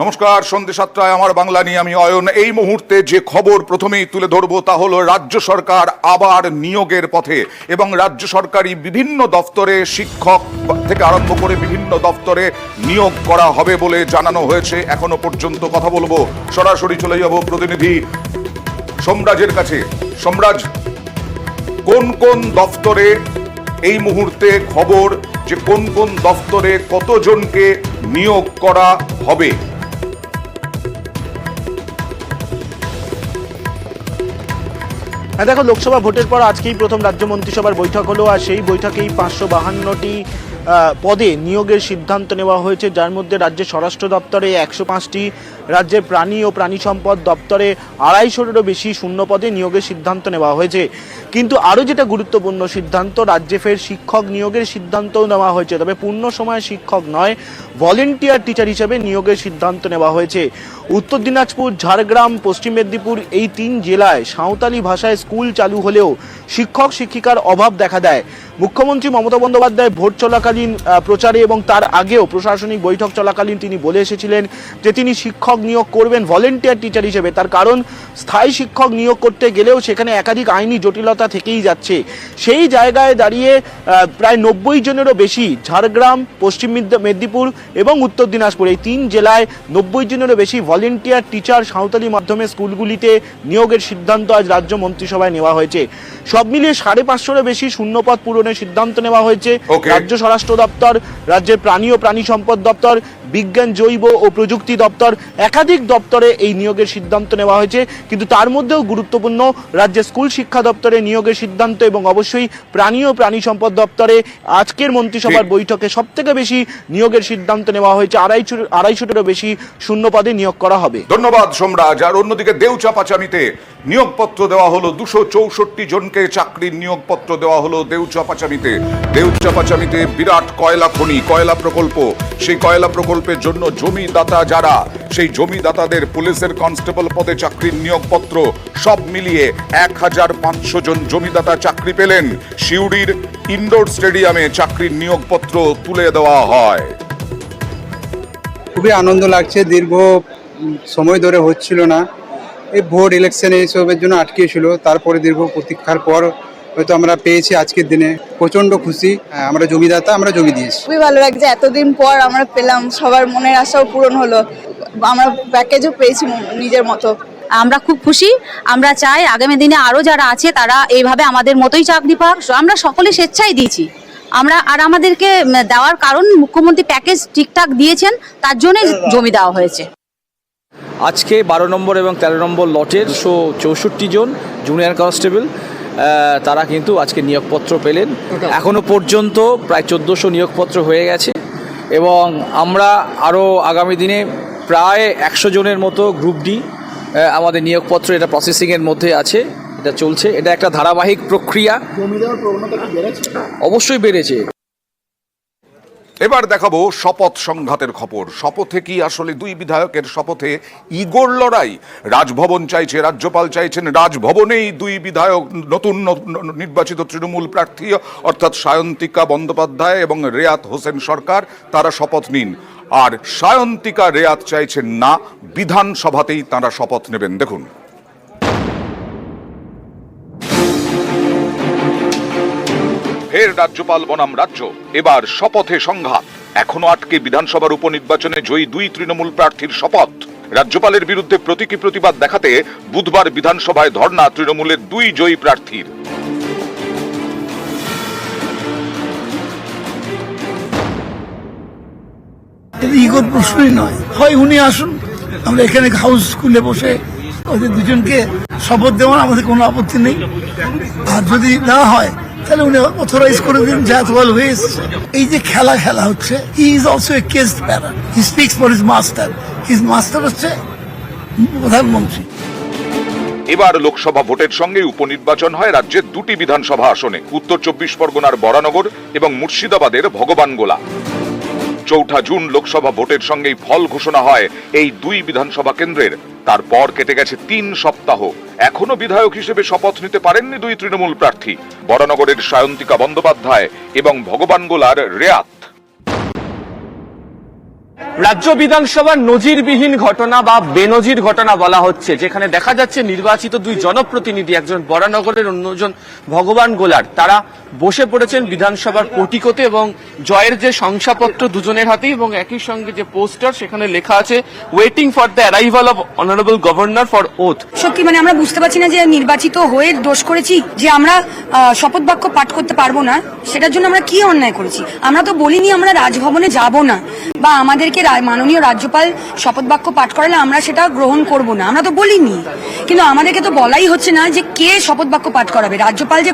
নমস্কার, সন্ধ্যে 7টায় আমার বাংলা নিয়ে আমি অয়ন। এই মুহূর্তে যে খবর প্রথমেই তুলে ধরবো তা হলো রাজ্য সরকার আবার নিয়োগের পথে এবং রাজ্য সরকারি বিভিন্ন দফতরে শিক্ষক থেকে আরম্ভ করে বিভিন্ন দফতরে নিয়োগ করা হবে বলে জানানো হয়েছে। এখনো পর্যন্ত কথা বলবো, সরাসরি চলে যাব প্রতিনিধি সোমরাজের কাছে। সোমরাজ, কোন কোন দফতরে এই মুহূর্তে খবর যে কোন কোন দফতরে কতজনকে নিয়োগ করা হবে? দেখো, লোকসভা ভোটের পর আজকেই প্রথম রাজ্য মন্ত্রিসভার বৈঠক হলো, আর সেই বৈঠকেই 552টি পদে নিয়োগের সিদ্ধান্ত নেওয়া হয়েছে, যার মধ্যে রাজ্যের স্বরাষ্ট্র দপ্তরে 105টি, রাজ্যের প্রাণী ও প্রাণী সম্পদ দপ্তরে 250-এরও বেশি শূন্য পদে নিয়োগের সিদ্ধান্ত নেওয়া হয়েছে। কিন্তু আরও যেটা গুরুত্বপূর্ণ সিদ্ধান্ত, রাজ্যে ফের শিক্ষক নিয়োগের সিদ্ধান্তও নেওয়া হয়েছে। তবে পূর্ণ সময় শিক্ষক নয়, ভলেন্টিয়ার টিচার হিসেবে নিয়োগের সিদ্ধান্ত নেওয়া হয়েছে। উত্তর দিনাজপুর, ঝাড়গ্রাম, পশ্চিম মেদিনীপুর এই 3 জেলায় সাঁওতালি ভাষায় স্কুল চালু হলেও শিক্ষক শিক্ষিকার অভাব দেখা দেয়। মুখ্যমন্ত্রী মমতা বন্দ্যোপাধ্যায় ভোট চলাকালীন প্রচারে এবং তার আগেও প্রশাসনিক বৈঠক চলাকালীন তিনি বলে এসেছিলেন যে তিনি শিক্ষক নিয়োগ করবেন ভলেন্টিয়ার টিচার হিসেবে। তার কারণ, স্থায়ী শিক্ষক নিয়োগ করতে গেলেও সেখানে একাধিক আইনি জটিলতা থেকেই যাচ্ছে। সেই জায়গায় দাঁড়িয়ে প্রায় 90 জনেরও বেশি ঝাড়গ্রাম, পশ্চিম মেদিনীপুর এবং উত্তর দিনাজপুর এই 3 জেলায় 90 জনেরও বেশি ভলেন্টিয়ার টিচার সাঁওতালি মাধ্যমে স্কুলগুলিতে নিয়োগের সিদ্ধান্ত আজ রাজ্য মন্ত্রিসভায় নেওয়া হয়েছে। সব মিলিয়ে 550-এরও বেশি শূন্যপদ পূরণের সিদ্ধান্ত নেওয়া হয়েছে। রাজ্য স্বরাষ্ট্র দপ্তর, রাজ্যের প্রাণী ও প্রাণী সম্পদ দপ্তর, বিজ্ঞান, জৈব ও প্রযুক্তি দপ্তর, একাধিক দপ্তরে এই নিয়োগের সিদ্ধান্ত নেওয়া হয়েছে। কিন্তু তার মধ্যেও গুরুত্বপূর্ণ রাজ্যের স্কুল শিক্ষা দপ্তরে নিয়োগের সিদ্ধান্ত এবং অবশ্যই প্রাণী ও প্রাণী সম্পদ দপ্তরে আজকের মন্ত্রিসভার বৈঠকে সবথেকে বেশি নিয়োগের সিদ্ধান্ত নেওয়া হয়েছে। 250-টিরও বেশি শূন্য পদে নিয়োগ করা হবে। ধন্যবাদ সোমরাজ। আর অন্যদিকে দেউচাপাচামিতে নিয়োগপত্র দেওয়া হলো 264 জনকে চাকরির নিয়োগপত্র দেওয়া হলো দেউচাপাচামিতে। দেউচাপাচামিতে বিরাট কয়লা খনি, কয়লা প্রকল্প, সেই কয়লা প্রকল্পের জন্য জমিদাতা যারা, সেই জমিদাতাদের পুলিশের কনস্টেবল পদে চাকরির নিয়োগপত্র সব মিলিয়ে 1500 জন জমিদাতা চাকরি পেলেন। সিউড়ির ইনডোর স্টেডিয়ামে চাকরির নিয়োগপত্র তুলে দেওয়া হয়। খুবই আনন্দ লাগছে। দীর্ঘ সময় ধরে হচ্ছিল না, এই ভোট ইলেকশন এইসবের জন্য আটকেছিল। তারপরে দীর্ঘ প্রতীক্ষার পর হয়তো আমরা পেয়েছি আজকের দিনে। প্রচন্ড খুশি। আমরা জমিদাতা, আমরা জমি দিয়েছি। খুবই ভালো লাগছে, এতদিন পর আমরা পেলাম, সবার মনের আশাও পূরণ হলো, আমরা প্যাকেজও পেয়েছি নিজের মতো। আমরা খুব খুশি। আমরা চাই আগামী দিনে আরও যারা আছে তারা এইভাবে আমাদের মতোই চাকরি পাক। আমরা সকলে স্বেচ্ছায় দিয়েছি। আমাদেরকে দেওয়ার কারণ মুখ্যমন্ত্রী প্যাকেজ ঠিকঠাক দিয়েছেন, তার জন্যই জমি দেওয়া হয়েছে। আজকে 12 নম্বর এবং 13 নম্বর লটের 264 জন জুনিয়র কনস্টেবল তারা কিন্তু আজকে নিয়োগপত্র পেলেন। এখনও পর্যন্ত প্রায় 1400 নিয়োগপত্র হয়ে গেছে এবং আমরা আরও আগামী দিনে প্রায় 100 জনের মতো গ্রুপ ডি আমাদের নিয়োগপত্র এটা প্রসেসিংয়ের মধ্যে আছে, এটা চলছে। এটা একটা ধারাবাহিক প্রক্রিয়া। অবশ্যই বেড়েছে। এবার দেখাবো শপথ সংঘাতের খবর। শপথে কি আসলে দুই বিধায়কের শপথে ইগোর লড়াই? রাজভবন চাইছে, রাজ্যপাল চাইছেন রাজভবনেই দুই বিধায়ক নতুন নির্বাচিত তৃণমূল প্রার্থী অর্থাৎ সায়ন্তিকা বন্দ্যোপাধ্যায় এবং রেয়াত হোসেন সরকার তারা শপথ নিন। আর সায়ন্তিকা রেয়াত চাইছেন না, বিধানসভাতেই তারা শপথ নেবেন। দেখুন। ফের রাজ্যপাল বনাম রাজ্য, এবার শপথে সংঘাত। এখনো আটকে বিধানসভার উপনির্বাচনে জয়ী দুই তৃণমূল প্রার্থীর শপথ। রাজ্যপালের বিরুদ্ধে প্রতীকী প্রতিবাদ দেখাতে বুধবার বিধানসভায় ধর্ণা তৃণমূলের দুই জয়ী প্রার্থীর। ইগোর প্রশ্নই নয়, হয় উনি আসুন, আমরা এখানে হাউস স্কুলে বসে ওদের দুজনকে শপথ দেওয়ার আমাদের কোনো আপত্তি নেই। আর যদি না হয় তাহলে উনি অথরাইজ করে দিন, যা হয়ে এসছে। এই যে খেলা হচ্ছে, he is also a caged parrot, he speaks for his master. His master হচ্ছে প্রধানমন্ত্রী। এবার লোকসভা ভোটের সঙ্গে উপনির্বাচন হয় রাজ্যের দুটি বিধানসভা আসনে, উত্তর 24 পরগনার বরানগর এবং মুর্শিদাবাদের ভগবানগোলা। 4 জুন লোকসভা ভোটের সঙ্গেই ফল ঘোষণা হয় এই দুই বিধানসভা কেন্দ্রের। তারপর কেটে গেছে 3 সপ্তাহ, এখনো বিধায়ক হিসেবে শপথ নিতে পারেননি দুই তৃণমূল প্রার্থী, বরানগরের সায়ন্তিকা বন্দ্যোপাধ্যায় এবং ভগবানগোলার রেয়াত। রাজ্য বিধানসভার নজিরবিহীন ঘটনা বা বেনজির ঘটনা বলা হচ্ছে, যেখানে দেখা যাচ্ছে নির্বাচিত দুই জনপ্রতিনিধি, একজন বরানগরের অন্যজন ভগবান গোলার, তারা বসে পড়েছেন বিধানসভার পটিকোতে এবং জয়ের যে শংসাপত্র দুজনের হাতেই এবং একই সঙ্গে যে পোস্টার, সেখানে লেখা আছে waiting for the arrival of honourable governor for oath. সত্যি মানে আমরা বুঝতে পারছি না যে নির্বাচিত হয়ে দোষ করেছি, যে আমরা শপথ বাক্য পাঠ করতে পারবো না, সেটার জন্য আমরা কি অন্যায় করেছি? আমরা তো বলিনি আমরা রাজভবনে যাব না, বা আমাদেরকে মাননীয় রাজ্যপাল শপথ বাক্য পাঠ করালে আমরা সেটা গ্রহণ করব না, আমরা তো বলিনি। কিন্তু আমাদেরকে তো বলাই হচ্ছে না যে কে শপথ বাক্য পাঠ করাবে, রাজ্যপাল যে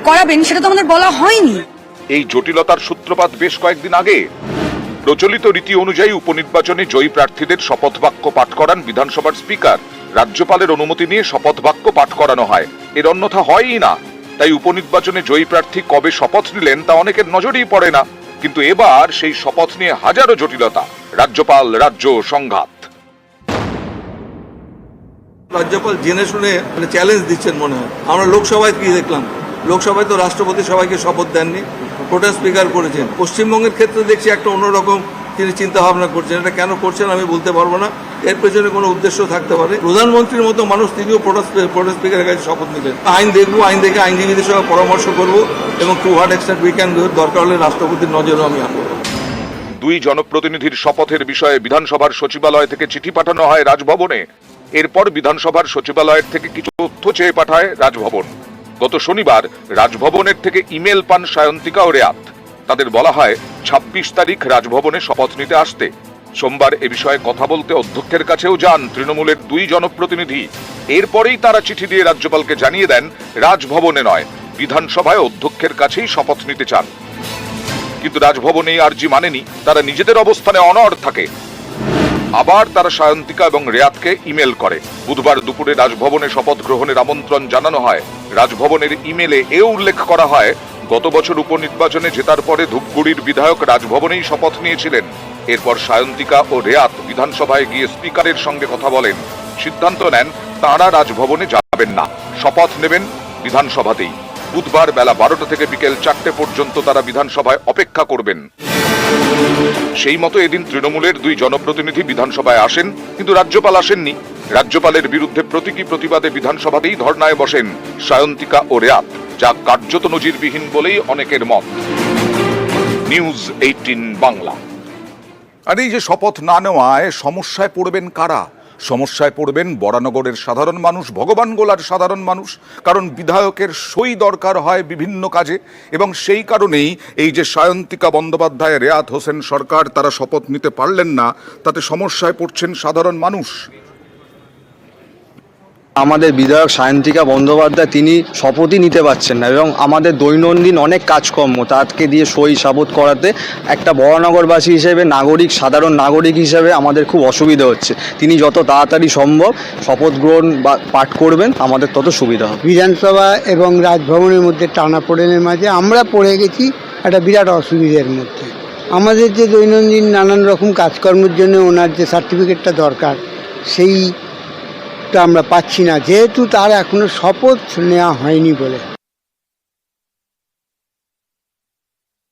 করাবেন সেটা তো আমাদের বলা হয়নি। এই জটিলতার সূত্রপাত বেশ কয়েকদিন আগে। প্রচলিত রীতি অনুযায়ী উপনির্বাচনে জয়ী প্রার্থীদের শপথ বাক্য পাঠ করান বিধানসভার স্পিকার। রাজ্যপালের অনুমতি নিয়ে শপথ বাক্য পাঠ করানো হয়, এর অন্যথা হয়ই না। তাই উপনির্বাচনে জয়ী প্রার্থী কবে শপথ নিলেন তা অনেকের নজরেই পড়ে না। কিন্তু এবার সেই শপথ নিয়ে হাজারো জটিলতা, রাজ্যপাল রাজ্য সংঘাত। রাজ্যপাল জেনে শুনে চ্যালেঞ্জ দিচ্ছেন মনে হয়। আমরা লোকসভায় কি দেখলাম, লোকসভায় তো রাষ্ট্রপতি সবাইকে শপথ দেননি, প্রোটেম স্পিকার করেছেন। পশ্চিমবঙ্গের ক্ষেত্রে দেখছি একটা অন্যরকম তিনি চিন্তা ভাবনা করছেন। এটা কেন করছেন আমি বলতে পারবো না, এর পেছনে কোনো উদ্দেশ্য থাকতে পারে। প্রধানমন্ত্রীর মতো মানুষ তিনিও প্রোটেম স্পিকারের কাছে শপথ নিলেন। আইন দেখবো, আইন দেখে আইনজীবীদের সঙ্গে পরামর্শ করবো এবং to what extent we can do, দরকার হলে রাষ্ট্রপতির নজরও আমি আনবো। দুই জনপ্রতিনিধির শপথের বিষয়ে বিধানসভার সচিবালয় থেকে চিঠি পাঠানো হয় রাজভবনে। এরপর বিধানসভার সচিবালয়ের থেকে কিছু তথ্য চেয়ে পাঠায় রাজভবন। গত শনিবার রাজভবনের থেকে ইমেল পান সায়ন্তিকা ও রেয়াত। তাদের বলা হয় ২৬ তারিখ রাজভবনে শপথ নিতে আসতে। সোমবার এ বিষয়ে কথা বলতে অধ্যক্ষের কাছেও যান তৃণমূলের দুই জনপ্রতিনিধি। এরপরেই তারা চিঠি দিয়ে রাজ্যপালকে জানিয়ে দেন রাজভবনে নয়, বিধানসভায় অধ্যক্ষের কাছেই শপথ নিতে চান। কিন্তু রাজভবনে আর্জি মানেনি, তারা নিজেদের অবস্থানে অনড় থাকে। আবার তারা সায়ন্তিকা এবং রেয়াতকে ইমেল করে। বুধবার দুপুরে রাজভবনে শপথ গ্রহণের আমন্ত্রণ জানানো হয়। রাজভবনের ইমেলে এও উল্লেখ করা হয়, গত বছর উপনির্বাচনে জেতার পরে ধূপগুড়ির বিধায়ক রাজভবনেই শপথ নিয়েছিলেন। এরপর সায়ন্তিকা ও রেয়াত বিধানসভায় গিয়ে স্পিকারের সঙ্গে কথা বলেন। সিদ্ধান্ত নেন তাঁরা রাজভবনে যাবেন না, শপথ নেবেন বিধানসভাতেই। বুধবার বেলা 12টা থেকে বিকেল 4টে পর্যন্ত তারা বিধানসভায় অপেক্ষা করবেন। সেই মতো এদিন তৃণমূলের দুই জনপ্রতিনিধি বিধানসভায় আসেন, কিন্তু রাজ্যপাল আসেননি। রাজ্যপালের বিরুদ্ধে প্রতীকী প্রতিবাদে বিধানসভাতেই ধর্নায় বসেন সায়ন্তিকা ও রেয়াত, যা কার্যত নজিরবিহীন বলেই অনেকের মত। নিউজ 18 বাংলা। আর এই যে শপথ না নেওয়ায় সমস্যায় পড়বেন কারা? সমস্যায় পড়বেন বরানগরের সাধারণ মানুষ, ভগবান গোলার সাধারণ মানুষ। কারণ বিধায়কের সই দরকার হয় বিভিন্ন কাজে, এবং সেই কারণেই এই যে সায়ন্তিকা বন্দ্যোপাধ্যায়, রেয়াত হোসেন সরকার, তারা শপথ নিতে পারলেন না, তাতে সমস্যায় পড়ছেন সাধারণ মানুষ। আমাদের বিধায়ক সায়ন্তিকা বন্দ্যোপাধ্যায় তিনি শপথই নিতে পারছেন না, এবং আমাদের দৈনন্দিন অনেক কাজকর্ম তাকে দিয়ে সই সাবত করাতে একটা বরানগরবাসী হিসেবে, সাধারণ নাগরিক হিসেবে আমাদের খুব অসুবিধা হচ্ছে। তিনি যত তাড়াতাড়ি সম্ভব শপথ গ্রহণ বা পাঠ করবেন, আমাদের তত সুবিধা হবে। বিধানসভা এবং রাজভবনের মধ্যে টানাপোড়েনের মাঝে আমরা পড়ে গেছি একটা বিরাট অসুবিধার মধ্যে। আমাদের যে দৈনন্দিন নানান রকম কাজকর্মের জন্য ওনার যে সার্টিফিকেটটা দরকার, সেই আমরা পাচ্ছি না, যেহেতু তার এখনো শপথ নেওয়া হয়নি বলে।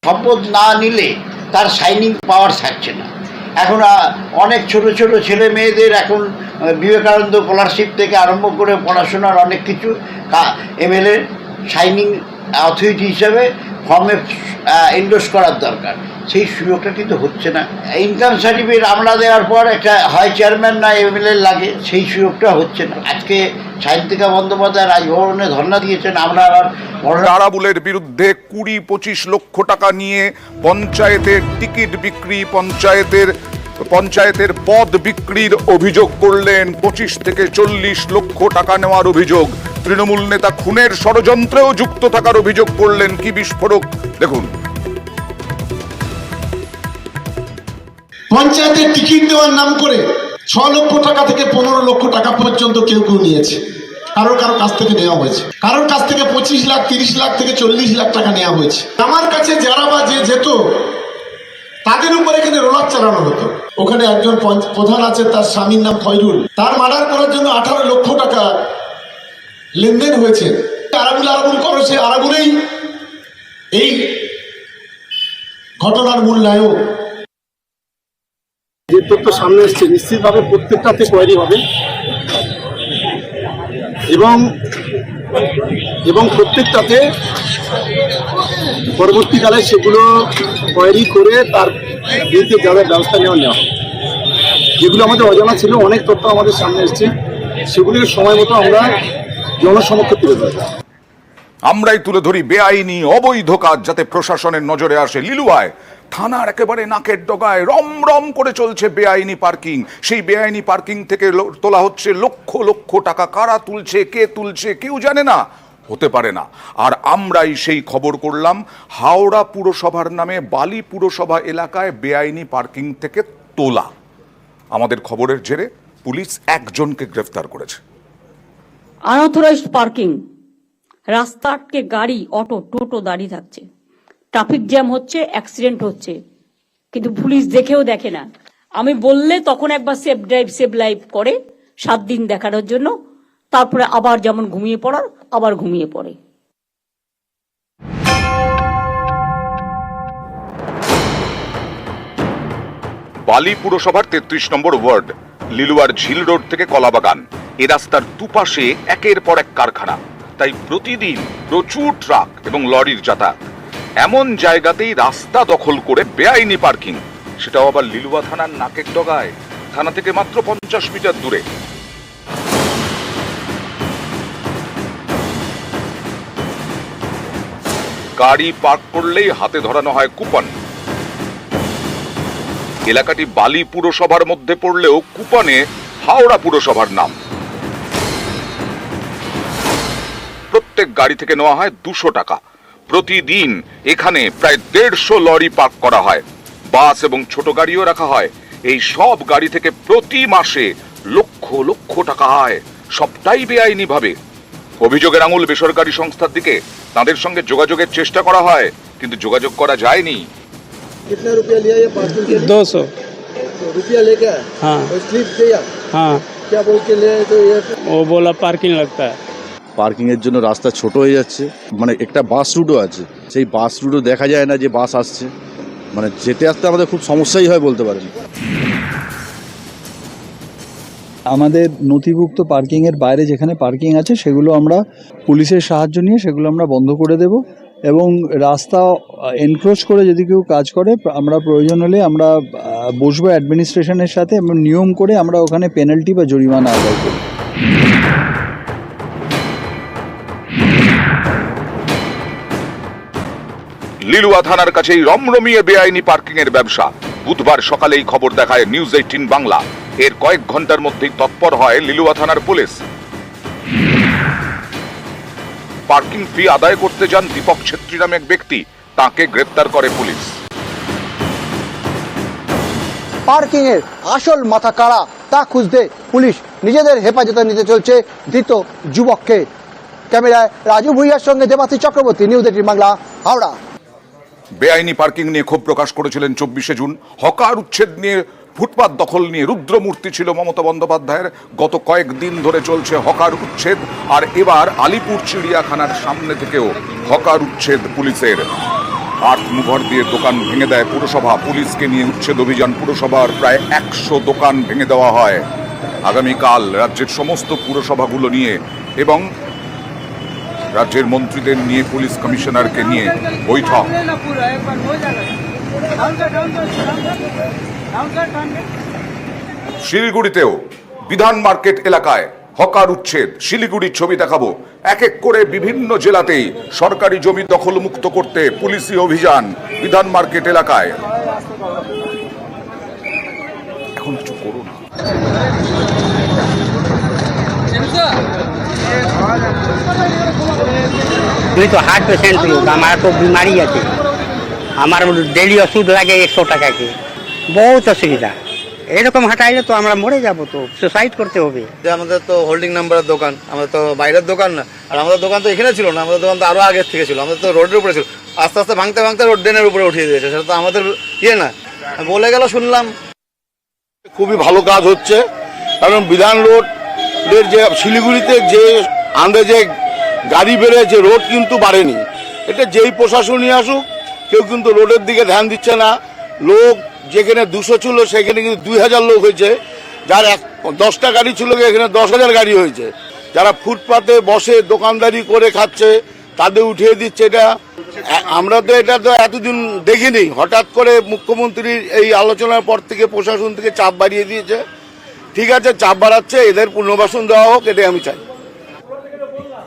শপথ না নিলে তার সাইনিং পাওয়ার থাকছে না। এখন অনেক ছোট ছোট ছেলে মেয়েদের এখন বিবেকানন্দ স্কলারশিপ থেকে আরম্ভ করে পড়াশোনার অনেক কিছু এমএলএ সাইনিং অথরিটি হিসাবে ফর্মে এন্ডোর্স করার দরকার, সেই সুযোগটা কিন্তু হচ্ছে না। ইনকাম সার্টিফিকেট আমরা দেওয়ার পর একটা হয় চেয়ারম্যান না এমএলএ লাগে, সেই সুযোগটা হচ্ছে না। আজকে সায়ন্তিকা বন্দ্যোপাধ্যায় রাজভবনে ধর্ণা দিয়েছেন। আমরা আবার আরাবুলের বিরুদ্ধে 20-25 লক্ষ টাকা নিয়ে পঞ্চায়েতের টিকিট বিক্রি, পঞ্চায়েতের পদ বিক্রির অভিযোগ করলেন। 25 থেকে 40 লক্ষ টাকা নেওয়ার অভিযোগ। তৃণমূল নেতা খুনের ষড়যন্ত্রেও যুক্ত থাকার অভিযোগ করলেন। কি বিস্ফোরক দেখুন। পঞ্চায়েতের টিকিট দেওয়ার নাম করে 6 লক্ষ টাকা থেকে 15 লক্ষ টাকা পর্যন্ত কেউ কেউ নিয়েছে। কারোর কাছ থেকে নেওয়া হয়েছে, কারোর কাছ থেকে 25 লাখ, 30 লাখ থেকে 40 লাখ টাকা নেওয়া হয়েছে। আমার কাছে যারা বা যে যেত তাদের উপর এখানে রোলার চালানো হতো। ওখানে একজন প্রধান আছে, তার স্বামীর নাম খয়রুল, তার মার্ডার করার জন্য 18 লক্ষ টাকা লেনদেন হয়েছে। আরাবুল করছে, আরাবুলেই এই ঘটনার মূল নায়ক। যে তথ্য সামনে এসছে নিশ্চিতভাবে প্রত্যেকটাতে কোয়ারি হবে এবং প্রত্যেকটাতে পরবর্তীকালে সেগুলো কোয়ারি করে তার বিরুদ্ধে যাদের ব্যবস্থা নেওয়া হবে। যেগুলো আমাদের অজানা ছিল, অনেক তথ্য আমাদের সামনে এসছে, সেগুলির সময় মতো আমরা জনসমক্ষে তুলে ধরব। আমরাই তুলে ধরি বেআইনি অবৈধ কাজ যাতে প্রশাসনের নজরে আসে। লিলুয়ায় থানার একেবারে নাকের ডগায় রমরম করে চলছে বেআইনি পার্কিং। সেই বেআইনি পার্কিং থেকে তোলা হচ্ছে লক্ষ লক্ষ টাকা। কারা তুলছে, কে তুলছে, কেউ জানে না, হতে পারে না। আর আমরাই সেই খবর করলাম হাওড়া পুরসভার নামে বালি পুরসভা এলাকায় বেআইনি পার্কিং থেকে তোলা। আমাদের খবরের জেরে পুলিশ একজনকে গ্রেফতার করেছে। আনঅথরাইজড পার্কিং, রাস্তা আটকে গাড়ি, অটো, টোটো দাঁড়িয়ে থাকছে, ট্রাফিক জ্যাম হচ্ছে, অ্যাক্সিডেন্ট হচ্ছে, কিন্তু পুলিশ দেখেও দেখে না। আমি বললে তখন একবার সেভ ড্রাইভ সেভ লাইফ করে 7 দিন দেখানোর জন্য, তারপরে আবার যেমন ঘুমিয়ে পড়ার আবার ঘুমিয়ে পড়ে। বালি পুরসভার 33 নম্বর ওয়ার্ড, লিলুয়ার ঝিল রোড থেকে কলাবাগান। এ রাস্তার দুপাশে একের পর এক কারখানা, তাই প্রতিদিন প্রচুর ট্রাক এবং লরির যাতায়াত। এমন জায়গাতেই রাস্তা দখল করে বেআইনি পার্কিং, সেটাও আবার লিলুয়া থানার নাকের ডগায়, থানা থেকে মাত্র 50 মিটার দূরে। গাড়ি পার্ক করলেই হাতে ধরানো হয় কুপন। এলাকাটি বালি পুরসভার মধ্যে পড়লেও কুপনে হাওড়া পুরসভার নাম। প্রত্যেক গাড়ি থেকে নেওয়া হয় 200 টাকা। প্রতিদিন এখানে প্রায় 150 লরি পার্ক করা হয়, বাস এবং ছোট গাড়িও রাখা হয়। এই সব গাড়ি থেকে প্রতি মাসে লক্ষ লক্ষ টাকা আয়, সবটাই বেআইনি ভাবে। অভিযোগের আঙুল বেসরকারি সংস্থার দিকে। তাদের সঙ্গে যোগাযোগের চেষ্টা করা হয়, কিন্তু যোগাযোগ করা যায়নি। कितना रुपया लिया ये पार्किंग के लिए? 200। रुपया लेके आया? हाँ और स्लिप दिया? हाँ, क्या बोल के ले तो ये वो बोला पार्किंग लगता है। পার্কিংয়ের জন্য রাস্তা ছোট হয়ে যাচ্ছে, মানে একটা বাস রুটও আছে, সেই বাস রুটও দেখা যায় না যে বাস আসছে, মানে যেতে আসতে আমাদের খুব সমস্যাই হয় বলতে পারেন। আমাদের নথিভুক্ত পার্কিংয়ের বাইরে যেখানে পার্কিং আছে সেগুলো আমরা পুলিশের সাহায্য নিয়ে সেগুলো আমরা বন্ধ করে দেব, এবং রাস্তা এনক্রোচ করে যদি কেউ কাজ করে আমরা প্রয়োজন হলে আমরা বসবো অ্যাডমিনিস্ট্রেশনের সাথে এবং নিয়ম করে আমরা ওখানে পেনাল্টি বা জরিমানা আদায় করি। লিলুয়া থানার কাছেই রমরমিয়ে বেআইনি পার্কিং এর ব্যবসা। বুধবার সকালেই খবর দেখায় নিউজ 18 বাংলা। এর কয়েক ঘন্টার মধ্যেই তৎপর হয় লিলুয়া থানার পুলিশ। পার্কিং ফি আদায় করতে যান দীপক ছেত্রী নামে এক ব্যক্তি, তাকে গ্রেফতার করে পুলিশ। পার্কিং এর আসল মাথা কারা তা খুঁজতে পুলিশ নিজেদের হেফাজতে নিতে চলছে ধৃত যুবককে। ক্যামেরায় রাজু ভুইয়ার সঙ্গে দেবাশিস চক্রবর্তী, নিউজ 18 বাংলা, হাওড়া। বেআইনি পার্কিং নিয়ে ক্ষোভ প্রকাশ করেছিলেন 24শে জুন। হকার উচ্ছেদ নিয়ে, ফুটপাত দখল নিয়ে রুদ্রমূর্তি ছিল মমতা বন্দ্যোপাধ্যায়ের। গত কয়েকদিন ধরে চলছে হকার উচ্ছেদ, আর এবার আলিপুর চিড়িয়াখানার সামনে থেকেও হকার উচ্ছেদ পুলিশের। আর্থ মুভার দিয়ে দোকান ভেঙে দেয় পুরসভা। পুলিশকে নিয়ে উচ্ছেদ অভিযান। পুরসভার প্রায় 100 দোকান ভেঙে দেওয়া হয়। আগামীকাল রাজ্যের সমস্ত পুরসভাগুলো নিয়ে এবং রাজ্যের মন্ত্রীদের নিয়ে পুলিশ কমিশনারকে নিয়ে বৈঠক। শিলিগুড়িতেও বিধান মার্কেট এলাকায় হকার উচ্ছেদ। শিলিগুড়ির ছবি দেখাবো। এক এক করে বিভিন্ন জেলাতেই সরকারি জমি দখল মুক্ত করতে পুলিশি অভিযান বিধান মার্কেট এলাকায়। এখন কিছু করুন। আমি তো হার্ট পেশেন্ট লোক, আমার তো বিমারি আছে, আমার ডেলি ওষুধ লাগে 100 টাকা কে, বহুত অসুবিধা। এরকম হাঁটাইলে তো আমরা মরে যাব, তো সুসাইড করতে হবে। আমাদের তো হোল্ডিং নাম্বারের দোকান, আমাদের তো বাইরের দোকান না, আর আমাদের দোকান তো এখানে ছিল না, আমাদের দোকান তো আরো আগের থেকে ছিল, আমাদের তো রোডের উপরে ছিল, আস্তে আস্তে ভাঙতে ভাঙতে রোড ড্রেনের উপরে উঠিয়ে দিয়েছে। সেটা তো আমাদের ইয়ে না, বলে গেল শুনলাম। খুবই ভালো কাজ হচ্ছে, কারণ বিধান রোডের যে শিলিগুড়িতে যে আমাদের যে গাড়ি বেড়েছে, রোড কিন্তু বাড়েনি। এটা যেই প্রশাসনই আসুক কেউ কিন্তু রোডের দিকে ধ্যান দিচ্ছে না, লোক যেখানে 200 ছিল সেখানে কিন্তু 2000 লোক হয়েছে, যার 10টা গাড়ি ছিল এখানে 10,000 গাড়ি হয়েছে। যারা ফুটপাতে বসে দোকানদারি করে খাচ্ছে তাদের উঠিয়ে দিচ্ছে। এটা আমরা তো এটা তো এতদিন দেখিনি, হঠাৎ করে মুখ্যমন্ত্রীর এই আলোচনার পর থেকে প্রশাসন থেকে চাপ বাড়িয়ে দিয়েছে। ঠিক আছে, চাপ বাড়াচ্ছে, এদের পুনর্বাসন দেওয়া হোক, এটাই আমি চাই।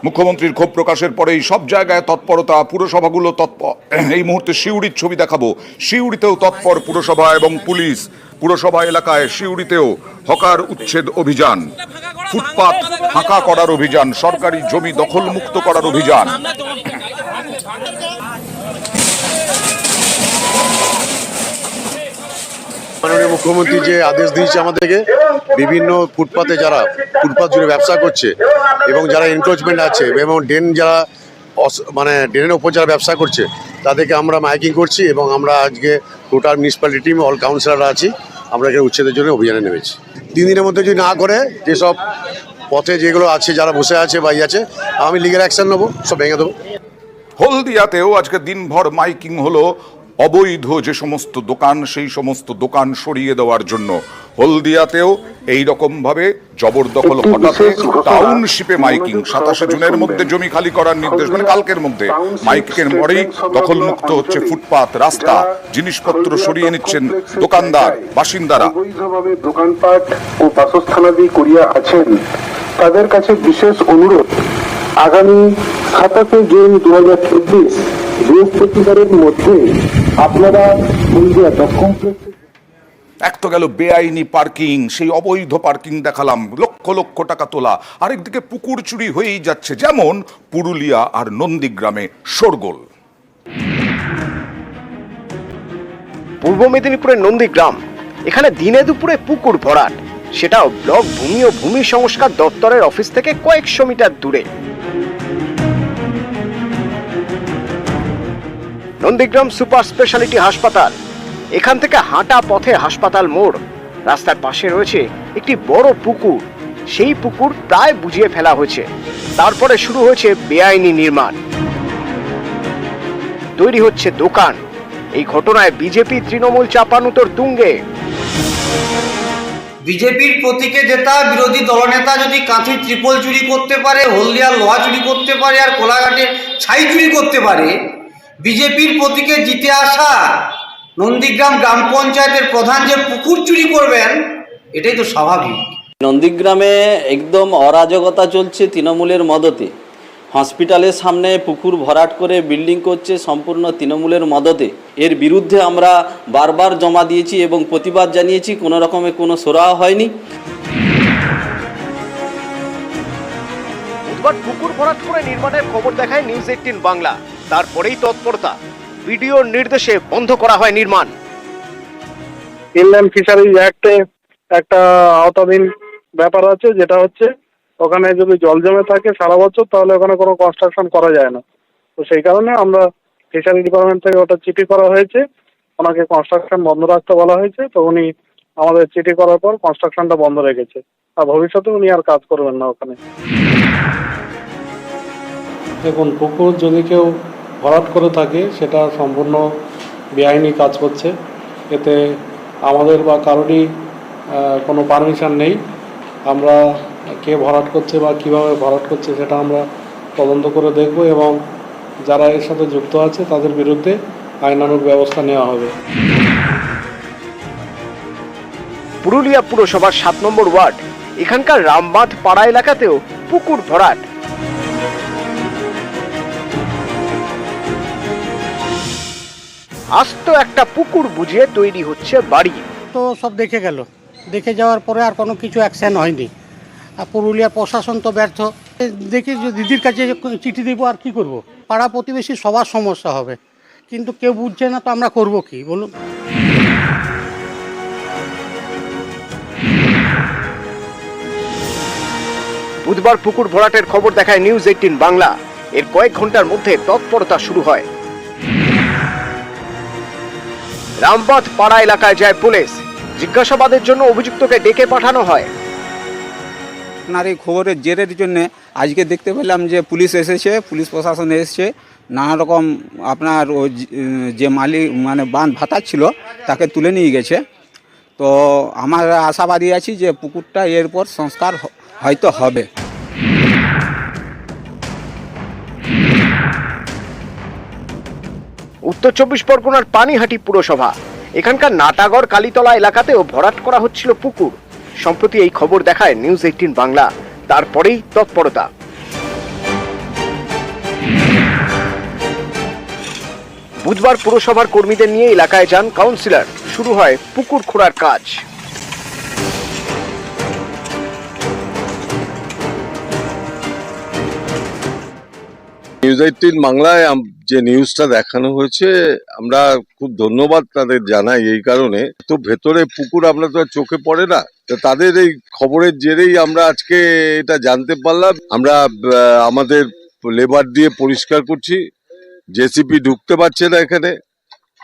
মুখ্যমন্ত্রীর ক্ষোভ প্রকাশের পরেই সব জায়গায় তৎপরতা, পুরসভাগুলো তৎপর। এই মুহূর্তে সিউড়ির ছবি দেখাবো। সিউড়িতেও তৎপর পুরসভা এবং পুলিশ। পুরসভা এলাকায় সিউড়িতেও হকার উচ্ছেদ অভিযান, ফুটপাত ফাঁকা করার অভিযান, সরকারি জমি দখলমুক্ত করার অভিযান। মাননীয় মুখ্যমন্ত্রী যে আদেশ দিয়েছে আমাদেরকে, বিভিন্ন ফুটপাতে যারা ফুটপাত জুড়ে ব্যবসা করছে এবং যারা এনক্রোচমেন্ট আছে এবং যারা মানে ড্রেনের ওপর যারা ব্যবসা করছে তাদেরকে আমরা মাইকিং করছি এবং আমরা আজকে টোটাল মিউনিসিপ্যালিটি টিম অল কাউন্সিলররা আছি, আমরা এখানে উচ্ছেদের জন্য অভিযানে নেমেছি। 3 দিনের মধ্যে যদি না করে, যেসব পথে যেগুলো আছে যারা বসে আছে বা আছে, আমি লিগ্যাল অ্যাকশন নেবো, সব ভেঙে দেবো। হলদিয়াতেও আজকে দিনভর মাইকিং হলো অবৈধ যে সমস্ত দোকান, সেই সমস্ত দোকান সরিয়ে দেওয়ার জন্য। হলদিয়াতেও এই রকম ভাবে জবরদখল হটাতে টাউনশিপে মাইকিং। 27 জুনের মধ্যে জমি খালি করার নির্দেশ, মানে কালকের মধ্যে। মাইকিংয়ের পরেই দখলমুক্ত হচ্ছে ফুটপাত, রাস্তা, জিনিসপত্র সরিয়ে নিচ্ছেন দোকানদার, বাসিন্দারা। অবৈধভাবে দোকানপাট ও বাসস্থানাদি করিয়া আছেন তাদের কাছে বিশেষ অনুরোধ, আগামী 27 জুন 2024 বৃহস্পতিবারের মধ্যে আপনারা হলদিয়া দক্ষিণ। এক তো গেল বেআইনি পার্কিং, সেই অবৈধ পার্কিং দেখালাম, লক্ষ লক্ষ টাকা তোলা। আরেকদিকে পুকুর চুরি হয়েই যাচ্ছে, যেমন পুরুলিয়া আর নন্দীগ্রামে শোরগোল। পূর্ব মেদিনীপুরের নন্দীগ্রাম, এখানে দিনে দুপুরে পুকুর ভরাট, সেটাও ব্লক ভূমি ও ভূমি সংস্কার দপ্তরের অফিস থেকে কয়েকশো মিটার দূরে। নন্দীগ্রাম সুপার স্পেশালিটি হাসপাতাল, এখান থেকে হাঁটা পথে হাসপাতাল মোড়। রাস্তার পাশে রয়েছে একটি বড় পুকুর, সেই পুকুর প্রায় বুঝিয়ে ফেলা হয়েছে। তারপরে শুরু হয়েছে বেআইনি নির্মাণ, তৈরি হচ্ছে দোকান। এই ঘটনায় বিজেপি তৃণমূল চাপানুতোর তুঙ্গে। বিজেপির প্রতীকে জেতা বিরোধী দলনেতা যদি কাঁথির ত্রিপল চুরি করতে পারে, হলদিয়ার লোহা চুরি করতে পারে আর কোলাঘাটে ছাই চুরি করতে পারে, বিজেপির প্রতীকে জিতে আসা নন্দীগ্রাম গ্রাম পঞ্চায়েতের প্রধান যে পুকুর চুরি করবেন, এটাই তো স্বাভাবিক। নন্দীগ্রামে একদম অরাজকতা চলছে তৃণমূলের মদতে। হসপিটালের সামনে পুকুর ভরাট করে বিল্ডিং করছে সম্পূর্ণ তৃণমূলের মদতে। এর বিরুদ্ধে আমরা বারবার জমা দিয়েছি এবং প্রতিবাদ জানিয়েছি, কোনো রকমের কোনো সুরাহা হয়নি। বুধবার পুকুর ভরাট করে নির্মাণের খবর দেখায় নিউজ 18 বাংলা। তারপরেই তৎপরতা, ভিডিওর নির্দেশে বন্ধ করা হয় নির্মাণ। ইনল্যান্ড ফিশারিজ অ্যাক্টে একটা আওতাধীন ব্যাপার আছে, যেটা হচ্ছে ওখানে যদি জল জমে থাকে সারা বছর, তাহলে ওখানে কোনো কনস্ট্রাকশন করা যায় না। তো সেই কারণে আমরা ফিশারি ডিপার্টমেন্ট থেকে ওটা চিঠি করা হয়েছে, ওনাকে কনস্ট্রাকশন বন্ধ রাখতে বলা হয়েছে। তো উনি আমাদের চিঠি করার পর কনস্ট্রাকশনটা বন্ধ রেখেছে, আর ভবিষ্যতে উনি আর কাজ করবেন না ওখানে। দেখুন, পুকুর যদি কেউ ভরাট করে থাকে সেটা সম্পূর্ণ বেআইনি কাজ করছে। এতে আমাদের বা কারোরই কোনো পারমিশন নেই। আমরা কে ভরাট করছে বা কিভাবে ভরাট করছে সেটা আমরা তদন্ত করে দেখব এবং যারা এর সাথে যুক্ত আছে তাদের বিরুদ্ধে আইনানুগ ব্যবস্থা নেওয়া হবে। পুরুলিয়া পুরসভার 7 নম্বর ওয়ার্ড, এখানকার রামবাঁধ পাড়া এলাকাতেও পুকুর ভরাট। আস্ত একটা পুকুর বুঝিয়ে তৈরি হচ্ছে বাড়ি। তো সব দেখে গেল, দেখে যাওয়ার পরে আর কোনো কিছু অ্যাকশন হয়নি। আর পুরুলিয়ার প্রশাসন তো ব্যর্থ। দেখি যে দিদির কাছে চিঠি দেবো, আর কি করব? পাড়া প্রতিবেশী সবার সমস্যা হবে, কিন্তু কেউ বুঝছে না, তো আমরা করব কি বলুন? বুধবার পুকুর ভরাটের খবর দেখায় নিউজ 18 বাংলা। এর কয়েক ঘন্টার মধ্যে তৎপরতা শুরু হয়। রামবাঁধ পাড়া এলাকায় যায় পুলিশ, জিজ্ঞাসাবাদের জন্য অভিযুক্তকে ডেকে পাঠানো হয়। আপনার এই খবরের জেরের জন্য আজকে দেখতে পেলাম যে পুলিশ এসেছে, পুলিশ প্রশাসন এসেছে, নানা রকম আপনার ওই যে মালিক মানে বাঁধ ভাতা ছিল তাকে তুলে নিয়ে গেছে। তো আমার আশাবাদী আছি যে পুকুরটা এরপর সংস্কার হয়তো হবে। উত্তর 24 পরগনার পানিহাটি পুরসভা, এখানকার নাটাগড় কালীতলা এলাকাতেও ভরাট করা হচ্ছিল পুকুর। সম্প্রতি এই খবর দেখায় নিউজ 18 বাংলা, তারপরেই তৎপরতা। বুধবার পুরসভার কর্মীদের নিয়ে এলাকায় যান কাউন্সিলর, শুরু হয় পুকুর খোঁড়ার কাজ। নিউজ 18 বাংলায় যে নিউজটা দেখানো হয়েছে আমরা খুব ধন্যবাদ তাদের জানাই। এই কারণে তো ভেতরে পুকুর আমরা তো চোখে পড়ে না, তো তাদের এই খবরের জেরেই আমরা আজকে এটা জানতে পারলাম। আমরা আমাদের লেবার দিয়ে পরিষ্কার করছি, জেসিপি ঢুকতে পারছে না এখানে,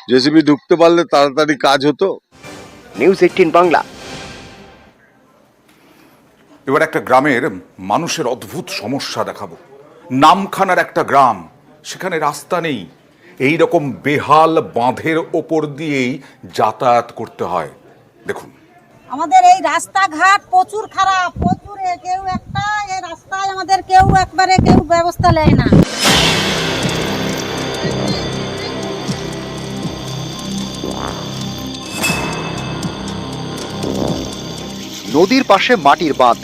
জেসিপি ঢুকতে পারলে তাড়াতাড়ি কাজ হতো। নিউজ 18 বাংলা। এবার একটা গ্রামের মানুষের অদ্ভুত সমস্যা দেখাবো। নামখানার একটা গ্রাম, সেখানে রাস্তা নেই, এই রকম বেহাল বাঁধের ওপর দিয়েই যাতায়াত করতে হয়। দেখুন, আমাদের এই রাস্তাঘাট প্রচুর খারাপ, প্রচুর। কেউ একটা এই রাস্তায় আমাদের কেউ একবারে কেউ ব্যবস্থা নেয় না। নদীর পাশে মাটির বাঁধ,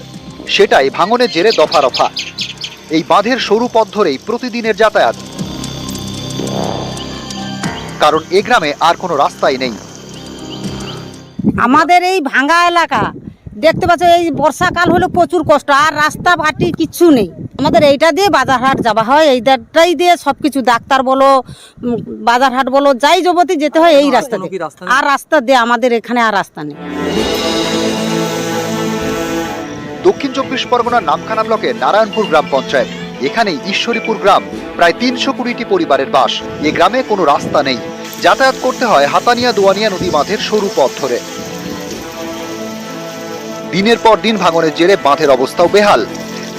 সেটাই ভাঙনের জেরে দফা রফা। এই বাঁধের সরু পথ ধরেই প্রতিদিনের যাতায়াত, কারণ এ গ্রামে আর কোনো রাস্তাই নেই। আমাদের এই ভাঙা এলাকা দেখতে পাচ্ছ, এই বর্ষাকাল হলে প্রচুর কষ্ট, আর রাস্তা বাটি কিচ্ছু নেই। আমাদের এইটা দিয়ে বাজারহাট যাওয়া হয়, এইটাই দিয়ে সবকিছু, ডাক্তার বলো বাজারহাট বলো যাই যাবতি যেতে হয় এই রাস্তা দিয়ে। আর রাস্তা দিয়ে আমাদের এখানে আর রাস্তা নেই। দক্ষিণ 24 পরগনার নামখানা ব্লকের নারায়ণপুর গ্রাম পঞ্চায়েত, এখানেই ঈশ্বরীপুর গ্রাম, প্রায় 320টি পরিবারের বাস। এ গ্রামে কোনো রাস্তা নেই, যাতায়াত করতে হয় হাতানিয়া দোয়ানিয়া নদী বাঁধের সরু পথ ধরে। দিনের পর দিন ভাঙনের জেরে বাঁধের অবস্থাও বেহাল।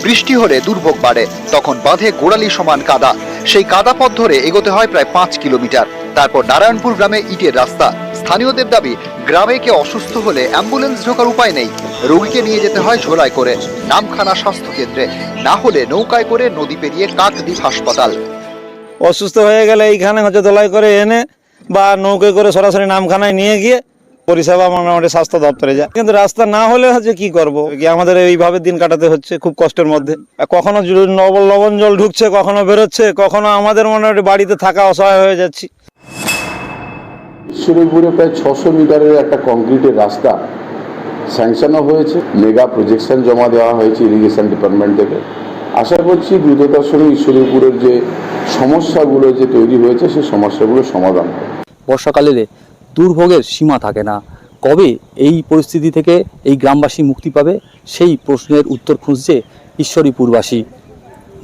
বৃষ্টি হলে দুর্ভোগ বাড়ে, তখন বাঁধে গোড়ালি সমান কাদা। সেই কাদা পথ ধরে এগোতে হয় প্রায় 5 কিলোমিটার। তারপর নারায়ণপুর গ্রামে ইটের রাস্তা। স্থানীয়দের দাবি, গ্রামে কেউ অসুস্থ হলে অ্যাম্বুলেন্স ঢোকার উপায় নেই, রোগীকে নিয়ে যেতে হয় ঝোলায় করে নামখানা স্বাস্থ্য কেন্দ্রে, না হলে নৌকায় করে নদী পেরিয়ে কাকদ্বীপ হাসপাতাল। অসুস্থ হয়ে গেলে এইখানে হচ্ছে দোলাই করে এনে বা নৌকায় করে সরাসরি নামখানায় নিয়ে গিয়ে পরিষেবা মোটামুটি স্বাস্থ্য দপ্তরে যায়। কিন্তু রাস্তা না হলে হচ্ছে কি করব, আমাদের এইভাবে দিন কাটাতে হচ্ছে খুব কষ্টের মধ্যে। কখনো লবণ জল ঢুকছে, কখনো বেরোচ্ছে, কখনো আমাদের মোটামুটি বাড়িতে থাকা অসহায় হয়ে যাচ্ছি। ঈশ্বরীপুরে প্রায় 600 মিটারের একটা কংক্রিটের রাস্তা স্যাংশনও হয়েছে, মেগা প্রজেকশন জমা দেওয়া হয়েছে ইরিগেশন ডিপার্টমেন্ট থেকে। আশা করছি দ্রুততার সঙ্গে ঈশ্বরীপুরের যে সমস্যাগুলো যে তৈরি হয়েছে সেই সমস্যাগুলো সমাধান হবে। বর্ষাকালে দুর্ভোগের সীমা থাকে না, কবে এই পরিস্থিতি থেকে এই গ্রামবাসী মুক্তি পাবে সেই প্রশ্নের উত্তর খুঁজছে ঈশ্বরীপুরবাসী।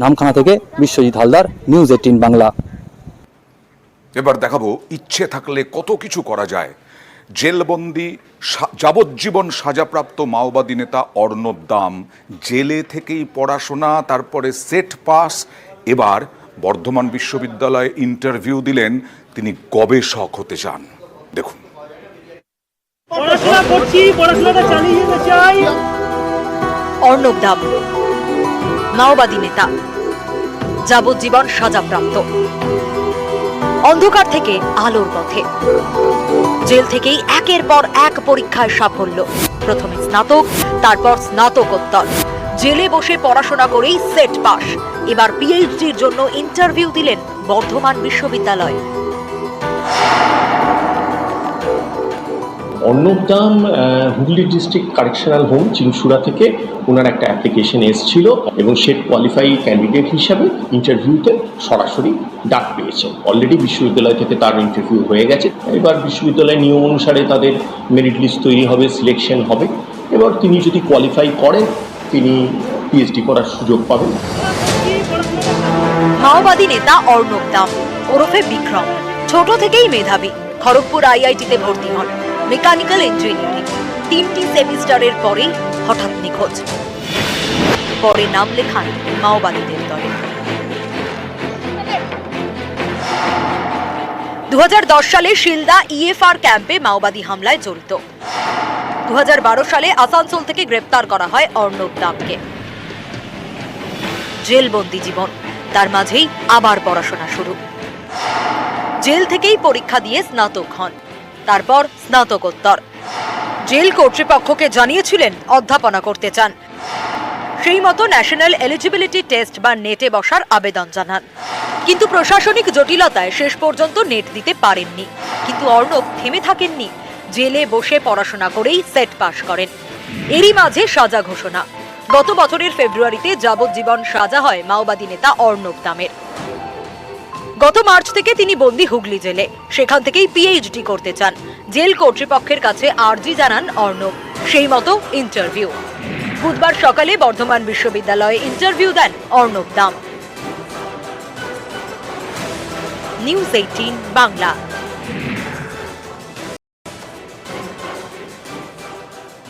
নামখানা থেকে বিশ্বজিৎ হালদার, নিউজ 18 বাংলা। এবার দেখাবো ইচ্ছে থাকলে কত কিছু করা যায়। জেলবন্দি যাবজ্জীবন সাজাপ্রাপ্ত মাওবাদী নেতা অর্ণব দাম জেলে থেকেই পড়াশোনা, তারপরে সেট পাস, এবার বর্ধমান বিশ্ববিদ্যালয়ে ইন্টারভিউ দিলেন। তিনি গবেষক হতে চান। দেখুন, পড়াশোনা করছি, পড়াশোনাটা চালিয়ে যেতে চাই। অর্ণব দাম মাওবাদী নেতা, যাবজ্জীবন সাজাপ্রাপ্ত, অন্ধকার থেকে আলোর পথে, জেল থেকেই একের পর এক পরীক্ষায় সাফল্য। প্রথমে স্নাতক, তারপর স্নাতকোত্তর, জেলে বসে পড়াশোনা করেই সেট পাস। এবার পিএইচডির জন্য ইন্টারভিউ দিলেন বর্ধমান বিশ্ববিদ্যালয়। অর্ণব দাম Hooghly district correctional home Chinsurah থেকে ওনার একটা অ্যাপ্লিকেশন এসেছিল এবং সে কোয়ালিফাই ক্যান্ডিডেট হিসাবে ইন্টারভিউতে সরাসরি ডাক পেয়েছেন। অলরেডি বিশ্ববিদ্যালয় থেকে তার ইন্টারভিউ হয়ে গেছে। এবার বিশ্ববিদ্যালয়ের নিয়ম অনুসারে তাদের মেরিট লিস্ট তৈরি হবে, সিলেকশন হবে। এবার তিনি যদি কোয়ালিফাই করেন তিনি পিএইচডি করার সুযোগ পাবেন। মাওবাদী নেতা অর্ণব দাম ওরফে বিক্রম ছোট থেকেই মেধাবী। খড়গপুর আইআইটিতে ভর্তি হন মেকানিক্যাল ইঞ্জিনিয়ারিং। 3টি সেমিস্টারের পরেই হঠাৎ নিখোঁজ। পরে নাম লেখান মাওবাদীদের দলে। 2010 সালে শিলদা ইএফআর ক্যাম্পে মাওবাদী হামলায় জড়িত। 2012 সালে আসানসোল থেকে গ্রেপ্তার করা হয় অর্ণব দামকে। জেলবন্দি জীবন, তার মাঝেই আবার পড়াশোনা শুরু। জেল থেকেই পরীক্ষা দিয়ে স্নাতক হন, তারপর স্নাতকোত্তর। জেল কর্তৃপক্ষকে জানিয়েছিলেন অধ্যাপনা করতে চান, সেই মতো ন্যাশনাল এলিজিবিলিটি টেস্ট বা নেটে বসার আবেদন জানান। কিন্তু প্রশাসনিক জটিলতায় শেষ পর্যন্ত নেট দিতে পারেননি। কিন্তু অর্ণব থেমে থাকেননি, জেলে বসে পড়াশোনা করেই সেট পাশ করেন। এরই মাঝে সাজা ঘোষণা। গত বছরের ফেব্রুয়ারিতে যাবজ্জীবন সাজা হয় মাওবাদী নেতা অর্ণব দামের। গত মার্চ থেকে তিনি বন্দী হুগলি জেলে, সেখান থেকেই পিএইচডি করতে চান। জেল কর্তৃপক্ষের কাছে আর্জি জানান অর্ণব, সেই মতো ইন্টারভিউ। বুধবার সকালে বর্ধমান বিশ্ববিদ্যালয়ে ইন্টারভিউ দেন অর্ণব দাম। নিউজ 18 বাংলা।